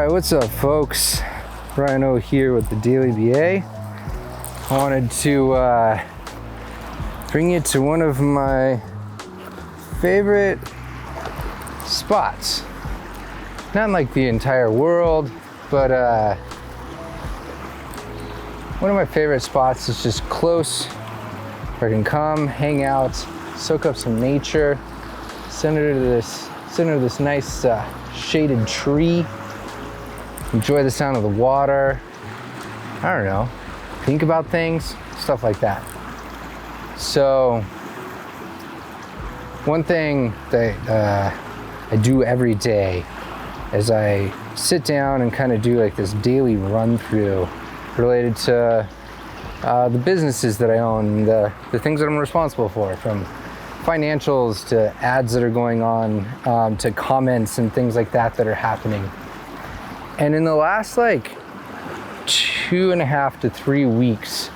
Alright, what's up folks? Rhino here with the Daily BA. I wanted to bring you to one of my favorite spots. Not in like the entire world, but one of my favorite spots is just close where I can come, hang out, soak up some nature, center of this nice shaded tree, enjoy the sound of the water, I don't know, think about things, stuff like that. So one thing that I do every day is I sit down and kind of do like this daily run through related to the businesses that I own, the things that I'm responsible for, from financials to ads that are going on, to comments and things like that are happening. And in the last like 2.5 to 3 weeks,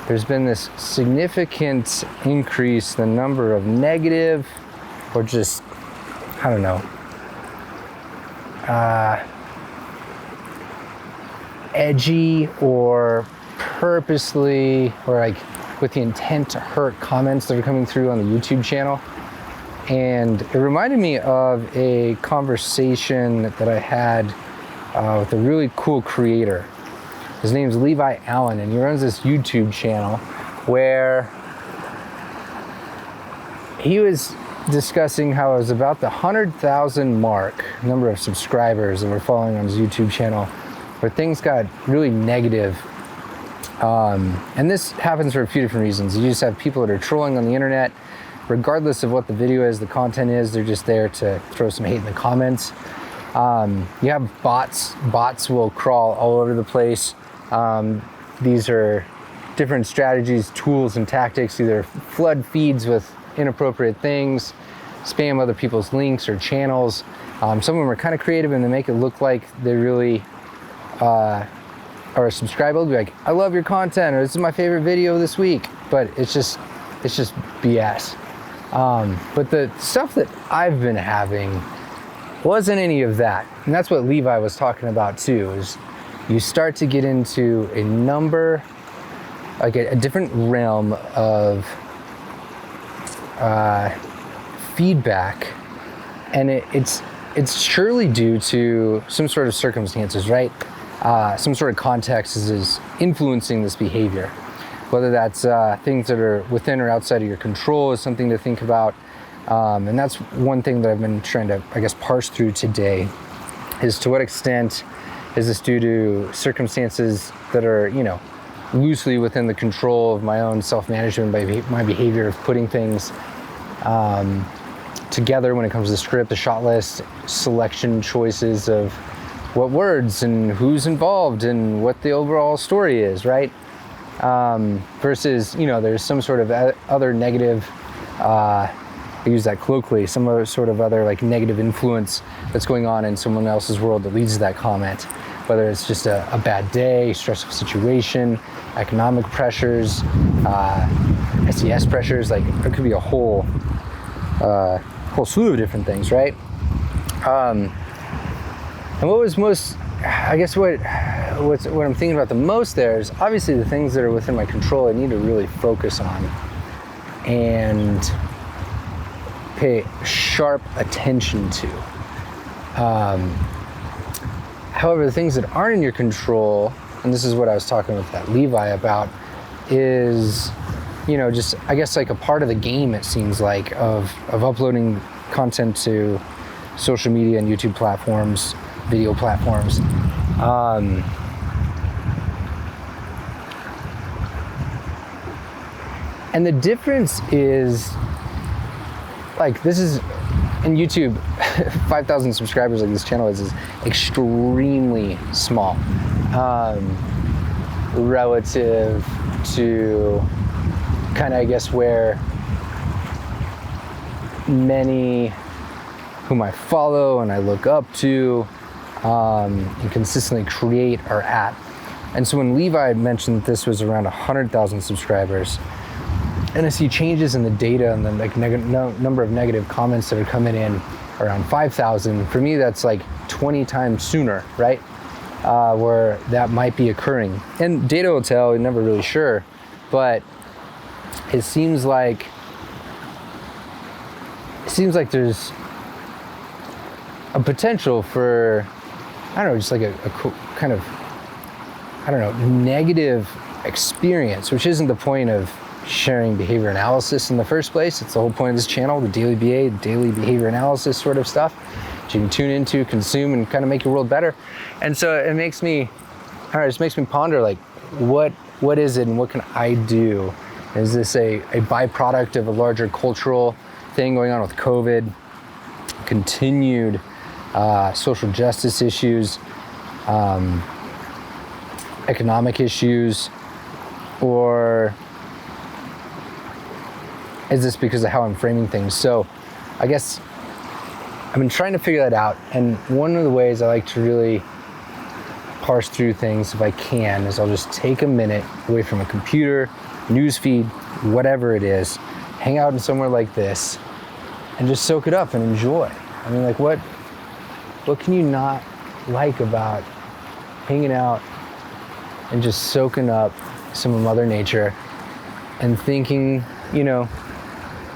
there's been this significant increase in the number of negative or just, I don't know, edgy or purposely or like with the intent to hurt comments that are coming through on the YouTube channel. And it reminded me of a conversation that I had with a really cool creator. His name's Levi Allen, and he runs this YouTube channel where he was discussing how it was about the 100,000 mark number of subscribers that were following on his YouTube channel, where things got really negative. And this happens for a few different reasons. You just have people that are trolling on the internet, regardless of what the video is, the content is, they're just there to throw some hate in the comments. You have bots. Bots will crawl all over the place. These are different strategies, tools, and tactics, either flood feeds with inappropriate things, spam other people's links or channels. Some of them are kind of creative and they make it look like they really are subscribable. Be like, I love your content, or this is my favorite video this week, but it's just BS. But the stuff that I've been having wasn't any of that. And that's what Levi was talking about too, is you start to get into a number, like a different realm of feedback, and it's surely due to some sort of circumstances, right? Some sort of context is influencing this behavior. Whether that's things that are within or outside of your control is something to think about. And that's one thing that I've been trying to, I guess, parse through today, is to what extent is this due to circumstances that are, you know, loosely within the control of my own self-management by my behavior of putting things together when it comes to the script, the shot list, selection choices of what words and who's involved and what the overall story is, right? Versus, you know, there's some sort of other negative, I use that colloquially, some other sort of other like negative influence that's going on in someone else's world that leads to that comment. Whether it's just a bad day, stressful situation, economic pressures, SES pressures, like there could be a whole slew of different things, right? And what was most, I guess what I'm thinking about the most there is obviously the things that are within my control I need to really focus on and pay sharp attention to. However, the things that aren't in your control, and this is what I was talking with that Levi about, is, you know, just, I guess, like a part of the game, it seems like, of uploading content to social media and YouTube platforms, video platforms. And the difference is, like, this is, in YouTube, 5,000 subscribers like this channel is extremely small, relative to kind of, I guess, where many whom I follow and I look up to and consistently create are at. And so when Levi mentioned that this was around 100,000 subscribers, and I see changes in the data and the like number of negative comments that are coming in, around 5,000. For me, that's like 20 times sooner, right? Where that might be occurring. And data will tell, you're never really sure, but it seems like there's a potential for, I don't know, just like a kind of, I don't know, negative experience, which isn't the point of sharing behavior analysis in the first place. It's the whole point of this channel, the daily BA, daily behavior analysis sort of stuff that you can tune into, consume, and kind of make your world better. And so it makes me, I don't know, it just makes me ponder, like, what is it and what can I do? Is this a byproduct of a larger cultural thing going on with COVID, continued social justice issues, economic issues, or is this because of how I'm framing things? So I guess I've been trying to figure that out, and one of the ways I like to really parse through things, if I can, is I'll just take a minute away from a computer, newsfeed, whatever it is, hang out in somewhere like this, and just soak it up and enjoy. I mean, like, what can you not like about hanging out and just soaking up some of Mother Nature and thinking, you know,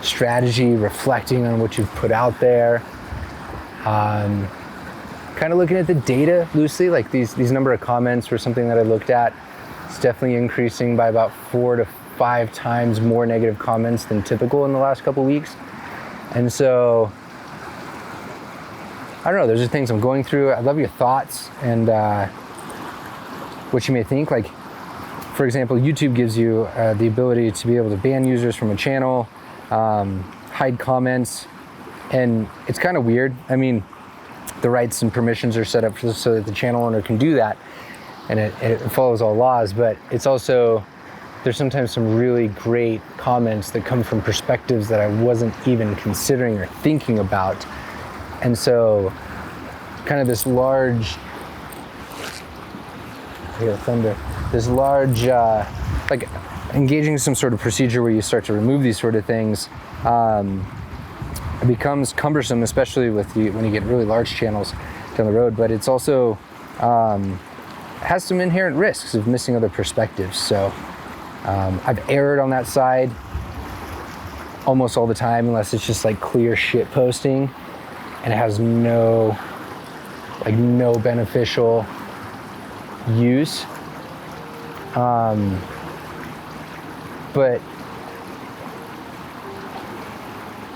strategy, reflecting on what you've put out there, kind of looking at the data loosely, like these number of comments were something that I looked at. It's definitely increasing by about 4 to 5 times more negative comments than typical in the last couple weeks. And so, I don't know, those are things I'm going through. I love your thoughts and what you may think. Like, for example, YouTube gives you the ability to be able to ban users from a channel, hide comments, and it's kind of weird. I mean, the rights and permissions are set up so that the channel owner can do that, and it follows all laws, but it's also, there's sometimes some really great comments that come from perspectives that I wasn't even considering or thinking about. And so kind of this large, I hear thunder, this large, like engaging some sort of procedure where you start to remove these sort of things, it becomes cumbersome, especially when you get really large channels down the road, but it's also has some inherent risks of missing other perspectives. So I've erred on that side almost all the time, unless it's just like clear shit posting and it has no beneficial use. But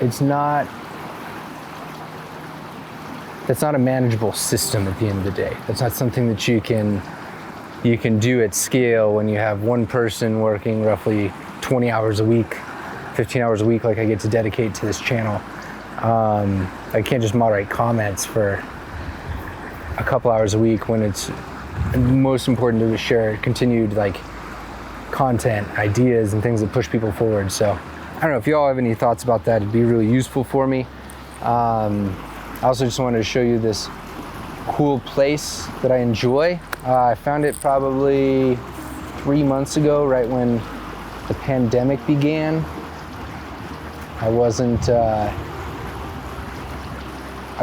that's not a manageable system at the end of the day. That's not something that you can do at scale when you have one person working roughly 20 hours a week, 15 hours a week, like I get to dedicate to this channel. I can't just moderate comments for a couple hours a week when it's most important to share continued like content, ideas, and things that push people forward. So I don't know if you all have any thoughts about that. It'd be really useful for me. I also just wanted to show you this cool place that I enjoy. I found it probably 3 months ago, right when the pandemic began. I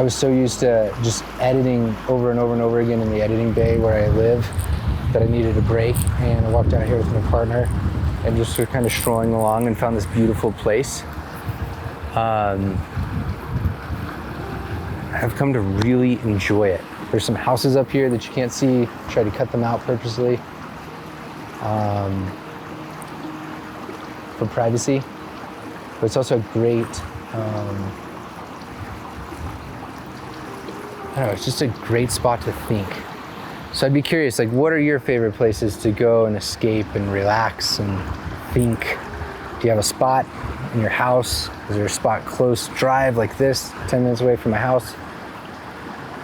was so used to just editing over and over and over again in the editing bay where I live that I needed a break, and I walked out here with my partner and just were kind of strolling along and found this beautiful place. I've come to really enjoy it. There's some houses up here that you can't see. Try to cut them out purposely for privacy, but it's also a great, I don't know, it's just a great spot to think. So I'd be curious, like, what are your favorite places to go and escape and relax and think? Do you have a spot in your house? Is there a spot close drive like this, 10 minutes away from my house?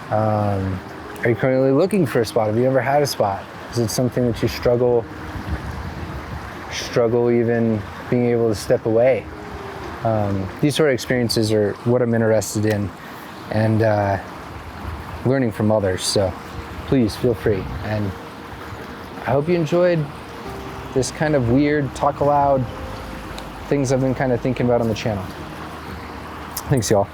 Are you currently looking for a spot? Have you ever had a spot? Is it something that you struggle even being able to step away? These sort of experiences are what I'm interested in, and learning from others. So please feel free. And I hope you enjoyed this kind of weird talk aloud things I've been kind of thinking about on the channel. Thanks, y'all.